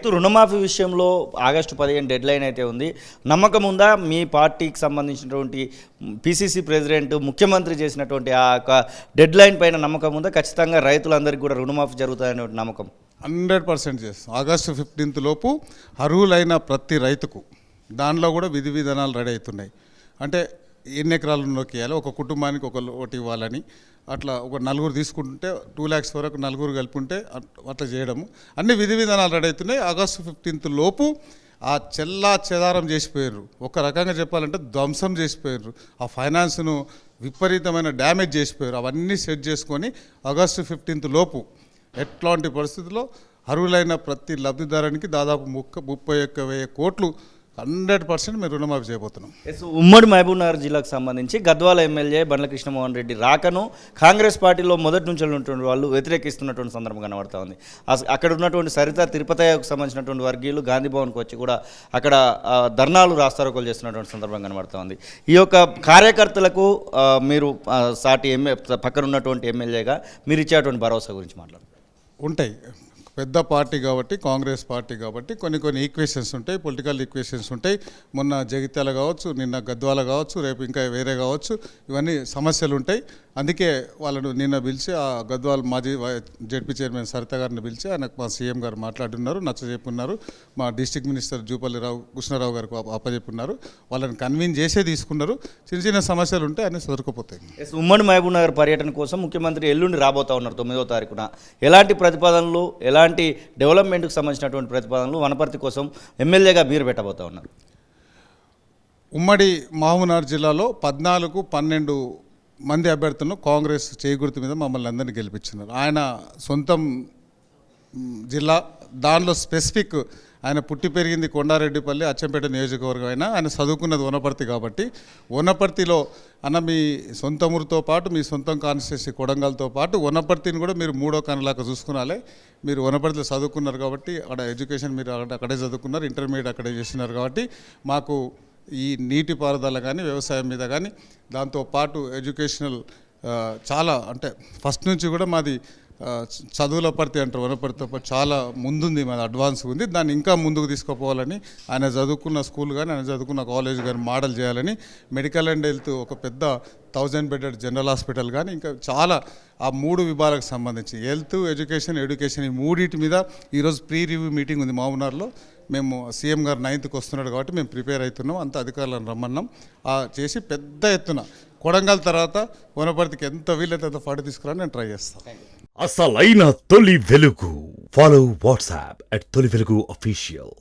రైతు రుణమాఫీ విషయంలో ఆగస్టు 15 డెడ్ లైన్ అయితే ఉంది. నమ్మకం ఉందా? మీ పార్టీకి సంబంధించినటువంటి పిసిసి ప్రెసిడెంట్ ముఖ్యమంత్రి చేసినటువంటి ఆ యొక్క డెడ్ లైన్ పైన నమ్మకం ఉందా? ఖచ్చితంగా రైతులందరికీ కూడా రుణమాఫీ జరుగుతుందనే నమ్మకం 100% చేస్తాం. ఆగస్టు 15 లోపు అర్హులైన ప్రతి రైతుకు దానిలో కూడా విధి విధానాలు రెడీ అవుతున్నాయి. అంటే ఎన్ని ఎకరాలు నొక్కియాలి, ఒక కుటుంబానికి ఒకటి ఇవ్వాలని, అట్లా ఒక నలుగురు తీసుకుంటుంటే 2 lakhs వరకు నలుగురు కలిపి ఉంటే అట్లా చేయడము అన్ని విధి విధానాలు రెడీ అవుతున్నాయి. ఆగస్టు 15 లోపు ఆ చెల్లా చెదారం చేసిపోయారు. ఒక రకంగా చెప్పాలంటే ధ్వంసం చేసిపోయారు. ఆ ఫైనాన్స్ను విపరీతమైన డ్యామేజ్ చేసిపోయారు. అవన్నీ సెట్ చేసుకొని ఆగస్టు 15 లోపు ఎట్లాంటి పరిస్థితుల్లో అర్హులైన ప్రతి లబ్ధిదారునికి దాదాపు 31,000 కోట్లు 100% మేము రుణమాఫీ చేయబోతున్నాం. ఉమ్మడి మహబూబ్నగర్ జిల్లాకు సంబంధించి గద్వాల ఎమ్మెల్యే బండ్ల కృష్ణమోహన్ రెడ్డి రాకను కాంగ్రెస్ పార్టీలో మొదటి నుంచి ఉన్నటువంటి వాళ్ళు వ్యతిరేకిస్తున్నటువంటి సందర్భం కనబడతా ఉంది. అక్కడ ఉన్నటువంటి సరిత తిరుపతికి సంబంధించినటువంటి వర్గీయులు గాంధీ భవన్కి వచ్చి కూడా అక్కడ ధర్నాలు రాస్తారోకోలు చేస్తున్నటువంటి సందర్భం కనబడతా ఉంది. ఈ యొక్క కార్యకర్తలకు మీరు సాటి పక్కన ఉన్నటువంటి ఎమ్మెల్యేగా మీరు ఇచ్చేటువంటి భరోసా గురించి మాట్లాడారు. ఉంటాయి. పెద్ద పార్టీ కాబట్టి, కాంగ్రెస్ పార్టీ కాబట్టి కొన్ని ఈక్వేషన్స్ ఉంటాయి, పొలిటికల్ ఈక్వేషన్స్ ఉంటాయి. మొన్న జగిత్యాల కావచ్చు, నిన్న గద్వాల కావచ్చు, రేపు ఇంకా వేరే కావచ్చు, ఇవన్నీ సమస్యలు ఉంటాయి. అందుకే వాళ్ళను నిన్న పిలిచి ఆ గద్వాల మాజీ జెడ్పీ చైర్మన్ సరిత గారిని పిలిచి ఆయనకు మా సీఎం గారు మాట్లాడున్నారు, నచ్చజెప్పున్నారు. మా డిస్ట్రిక్ట్ మినిస్టర్ జూపల్లి కృష్ణారావు గారికి అప్పచెప్పున్నారు. వాళ్ళని కన్విన్స్ చేసే తీసుకున్నారు. చిన్న సమస్యలు ఉంటే అన్నీ సదురుకుపోతాయి. ఉమ్మడి మహబూబ్నగర్ పర్యటన కోసం ముఖ్యమంత్రి ఎల్లుండి రాబోతా ఉన్నారు 9వ తారీఖున. ఎలాంటి ప్రతిపాదనలు, ఎలాంటి డెవలప్మెంట్కి సంబంధించినటువంటి ప్రతిపాదనలు వనపర్తి కోసం ఎమ్మెల్యేగా మీరు పెట్టబోతా ఉన్నారు? ఉమ్మడి మహబూబ్నగర్ జిల్లాలో 14-12 మంది అభ్యర్థులను కాంగ్రెస్ చేగుర్తు మీద మమ్మల్ని అందరినీ గెలిపించినారు. ఆయన సొంతం జిల్లా, దానిలో స్పెసిఫిక్ ఆయన పుట్టి పెరిగింది కొండారెడ్డిపల్లి అచ్చంపేట నియోజకవర్గం. ఆయన చదువుకున్నది వనపర్తి కాబట్టి వనపర్తిలో అన్న మీ సొంత ఊరితో పాటు మీ సొంతం కాన్స్టిట్యూన్సీ కొడంగల్తో పాటు వనపర్తిని కూడా మీరు మూడో కనులాగా చూసుకునాలి. మీరు వనపర్తిలో చదువుకున్నారు కాబట్టి అక్కడ ఎడ్యుకేషన్ మీరు అక్కడే చదువుకున్నారు, ఇంటర్మీడియట్ అక్కడే చేస్తున్నారు కాబట్టి మాకు ఈ నీటిపారుదల కానీ వ్యవసాయం మీద కానీ దాంతోపాటు ఎడ్యుకేషనల్ చాలా అంటే ఫస్ట్ నుంచి కూడా మాది చదువుల పర్తి అంటారు, వనపర్తితో పాటు చాలా ముందుంది, మాది అడ్వాన్స్ ఉంది. దాన్ని ఇంకా ముందుకు తీసుకుపోవాలని ఆయన చదువుకున్న స్కూల్ కానీ ఆయన చదువుకున్న కాలేజ్ కానీ మోడల్ చేయాలని మెడికల్ అండ్ హెల్త్ ఒక పెద్ద 1000 బెడెడ్ జనరల్ హాస్పిటల్ కానీ ఇంకా చాలా ఆ 3 విభాగాలకు సంబంధించి హెల్త్, ఎడ్యుకేషన్ ఈ మూడింటి మీద ఈరోజు ప్రీ రివ్యూ మీటింగ్ ఉంది మహబూబ్నగర్లో. మేము సీఎం గారు 9th వస్తున్నాడు కాబట్టి మేము ప్రిపేర్ అవుతున్నాం. అంత అధికారులను రమ్మన్నాం. చేసి పెద్ద ఎత్తున కొడంగల్ తర్వాత వనపర్తికి ఎంత వీలైతే అంత ఫండ్ తీసుకురాని నేను ట్రై చేస్తాను. అసలైన తొలి వెలుగు. ఫాలో వాట్సాప్ @తొలి వెలుగు అఫీషియల్.